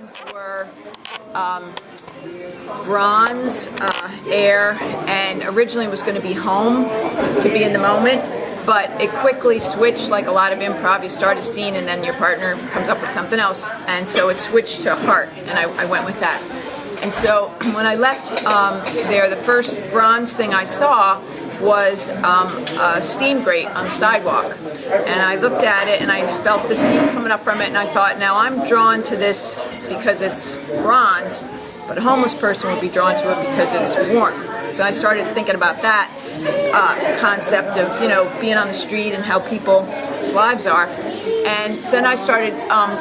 names were Bronze, Air, and originally was going to be Home, to be in the moment, but it quickly switched. Like a lot of improv, you start a scene and then your partner comes up with something else, and so it switched to Heart, and I went with that. And so when I left there, the first bronze thing I saw was a steam grate on the sidewalk, and I looked at it and I felt the steam coming up from it, and I thought, now I'm drawn to this because it's bronze, but a homeless person would be drawn to it because it's warm. So I started thinking about that concept of, you know, being on the street and how people's lives are. And then I started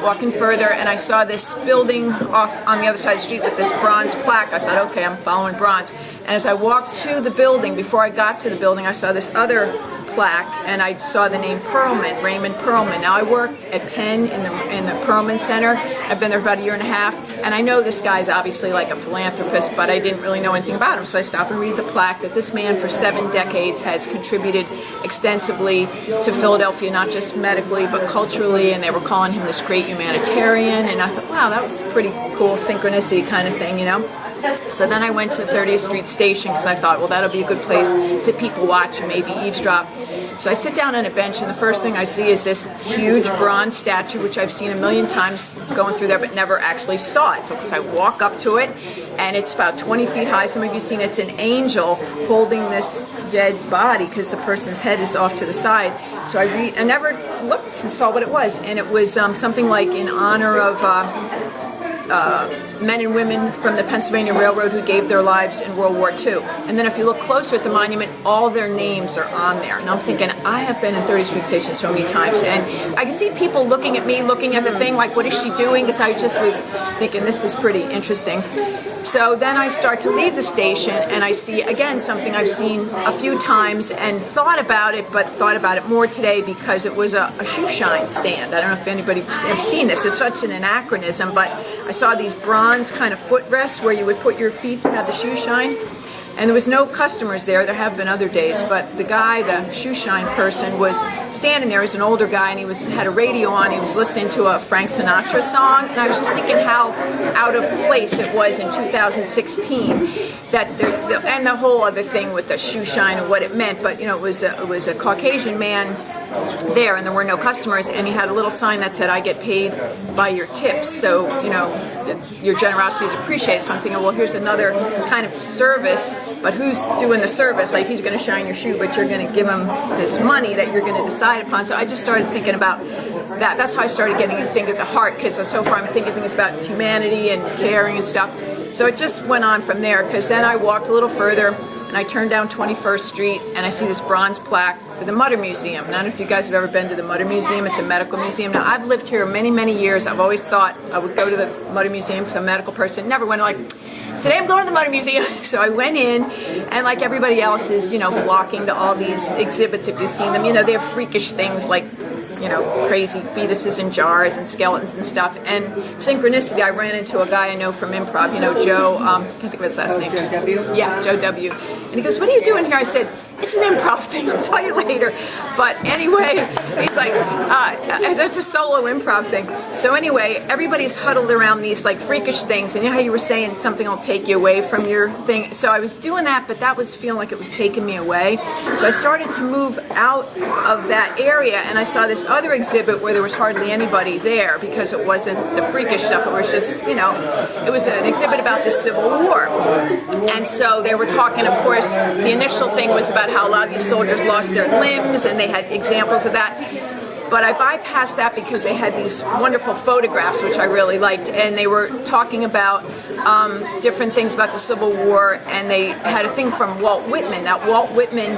walking further, and I saw this building off on the other side of the street with this bronze plaque. I thought, okay, I'm following bronze. And as I walked to the building, before I got to the building, I saw this other plaque, and I saw the name Perlman, Raymond Perlman. Now I work at Penn in the Perlman Center. I've been there about a year and a half, and I know this guy's obviously like a philanthropist, but I didn't really know anything about him. So I stopped and read the plaque that this man for 7 decades has contributed extensively to Philadelphia, not just medically, but culturally, and they were calling him this great humanitarian, and I thought, wow, that was a pretty cool synchronicity kind of thing, you know? So then I went to 30th Street Station because I thought, well, that'll be a good place to people watch and maybe eavesdrop. So I sit down on a bench, and the first thing I see is this huge bronze statue, which I've seen a million times going through there, but never actually saw it. So because I walk up to it, and it's about 20 feet high. Some of you seen it. It's an angel holding this dead body because the person's head is off to the side. So I never looked and saw what it was, and it was something like in honor of men and women from the Pennsylvania Railroad who gave their lives in World War II. And then if you look closer at the monument, all their names are on there. And I'm thinking, I have been in 30th Street Station so many times, and I can see people looking at me, looking at the thing, like, what is she doing? Because I just was thinking, this is pretty interesting. So then I start to leave the station, and I see, again, something I've seen a few times and thought about it, but thought about it more today because it was a shoe shine stand. I don't know if anybody has seen this. It's such an anachronism, but I saw these bronze kind of footrests where you would put your feet to have the shoe shine. And there was no customers there. There have been other days, but the guy, the shoe shine person, was standing there. He's an older guy, and he had a radio on. He was listening to a Frank Sinatra song, and I was just thinking how out of place it was in 2016. And the whole other thing with the shoe shine and what it meant. But you know, it was a Caucasian man there, and there were no customers, and he had a little sign that said, "I get paid by your tips, so you know your generosity is appreciated." So I'm thinking, well, here's another kind of service, but who's doing the service? Like, he's going to shine your shoe, but you're going to give him this money that you're going to decide upon. So I just started thinking about that. That's how I started getting to think of the heart, because so far I'm thinking things about humanity and caring and stuff. So it just went on from there, because then I walked a little further, and I turned down 21st Street, and I see this bronze plaque for the Mutter Museum. And I don't know if you guys have ever been to the Mutter Museum. It's a medical museum. Now, I've lived here many, many years. I've always thought I would go to the Mutter Museum because I'm a medical person. Never went like, today I'm going to the Mutter Museum. So I went in, and like everybody else is, you know, flocking to all these exhibits. If you've seen them, you know, they have freakish things like, you know, crazy fetuses in jars and skeletons and stuff. And synchronicity, I ran into a guy I know from improv, you know, Joe, I can't think of his last name. Joe W? Yeah, Joe W. And he goes, "What are you doing here?" I said, "It's an improv thing, I'll tell you later." But anyway, he's like, it's a solo improv thing. So anyway, everybody's huddled around these like freakish things, and you know how you were saying something will take you away from your thing? So I was doing that, but that was feeling like it was taking me away. So I started to move out of that area, and I saw this other exhibit where there was hardly anybody there because it wasn't the freakish stuff. It was just, you know, it was an exhibit about the Civil War. And so they were talking, of course, the initial thing was about how a lot of these soldiers lost their limbs, and they had examples of that. But I bypassed that because they had these wonderful photographs, which I really liked, and they were talking about different things about the Civil War, and they had a thing from Walt Whitman, that Walt Whitman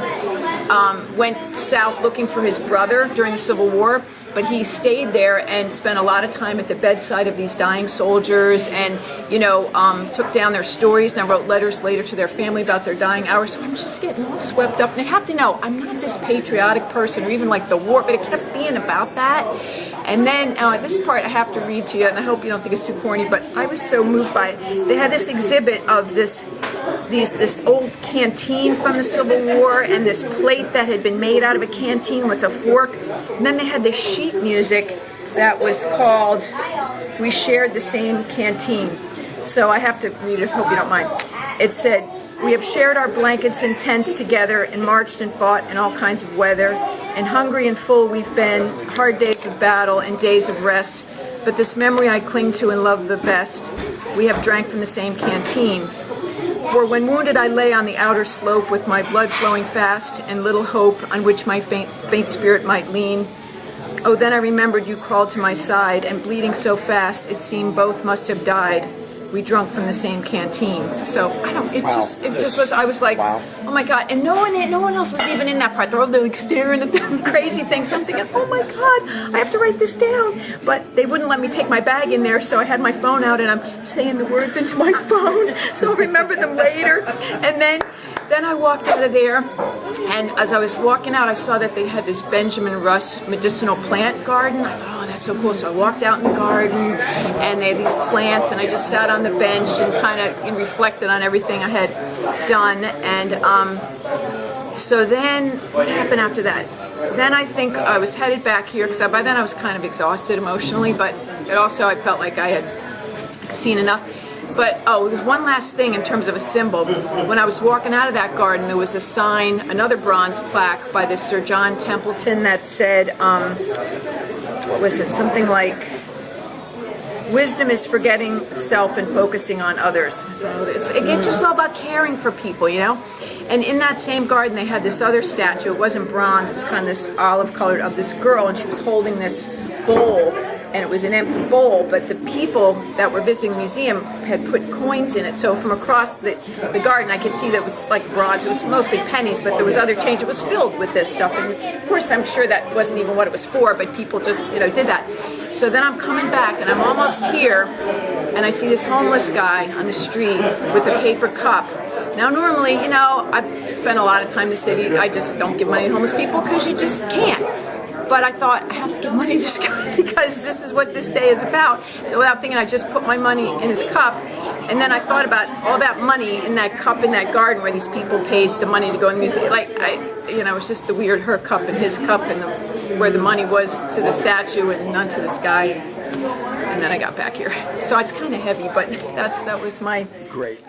went south looking for his brother during the Civil War, but he stayed there and spent a lot of time at the bedside of these dying soldiers, and you know, took down their stories and wrote letters later to their family about their dying hours. So I'm just getting all swept up, and I have to know, I'm not this patriotic person or even like the war, but it kept being about that. And then this part I have to read to you, and I hope you don't think it's too corny, but I was so moved by it. They had this exhibit of this old canteen from the Civil War, and this plate that had been made out of a canteen with a fork. And then they had this sheet music that was called we shared the same canteen. So I have to read it, hope you don't mind. It said, "We have shared our blankets and tents together and marched and fought in all kinds of weather. And hungry and full we've been, hard days of battle and days of rest. But this memory I cling to and love the best. We have drank from the same canteen. For when wounded I lay on the outer slope with my blood flowing fast and little hope on which my faint spirit might lean. Oh, then I remembered you crawled to my side, and bleeding so fast it seemed both must have died. We drunk from the same canteen." So it just was. I was like, oh my God! And no one else was even in that part. They're all like staring at the crazy things. So I'm thinking, oh my God, I have to write this down. But they wouldn't let me take my bag in there, so I had my phone out and I'm saying the words into my phone, so I'll remember them later. And then I walked out of there, and as I was walking out, I saw that they had this Benjamin Russ medicinal plant garden. I thought, oh, that's so cool. So I walked out in the garden, and they had these plants, and I just sat on the bench and kind of reflected on everything I had done. And so then, what happened after that? Then I think I was headed back here, because by then I was kind of exhausted emotionally, but also I felt like I had seen enough. But, there's one last thing in terms of a symbol. When I was walking out of that garden, there was a sign, another bronze plaque by this Sir John Templeton that said, what was it? Something like, "Wisdom is forgetting self and focusing on others." It's just all about caring for people, you know? And in that same garden, they had this other statue. It wasn't bronze. It was kind of this olive-colored of this girl, and she was holding this bowl. And it was an empty bowl, but the people that were visiting the museum had put coins in it. So from across the garden, I could see that it was like rods. It was mostly pennies, but there was other change. It was filled with this stuff. And of course, I'm sure that wasn't even what it was for, but people just, did that. So then I'm coming back, and I'm almost here, and I see this homeless guy on the street with a paper cup. Now, normally, I've spent a lot of time in the city. I just don't give money to homeless people because you just can't. But I thought, I have to give money to this guy because this is what this day is about. So without thinking, I just put my money in his cup. And then I thought about all that money in that cup in that garden where these people paid the money to go in the museum. It was just the weird her cup and his cup and where the money was to the statue and none to this guy. And then I got back here. So it's kind of heavy, but that was my... Great.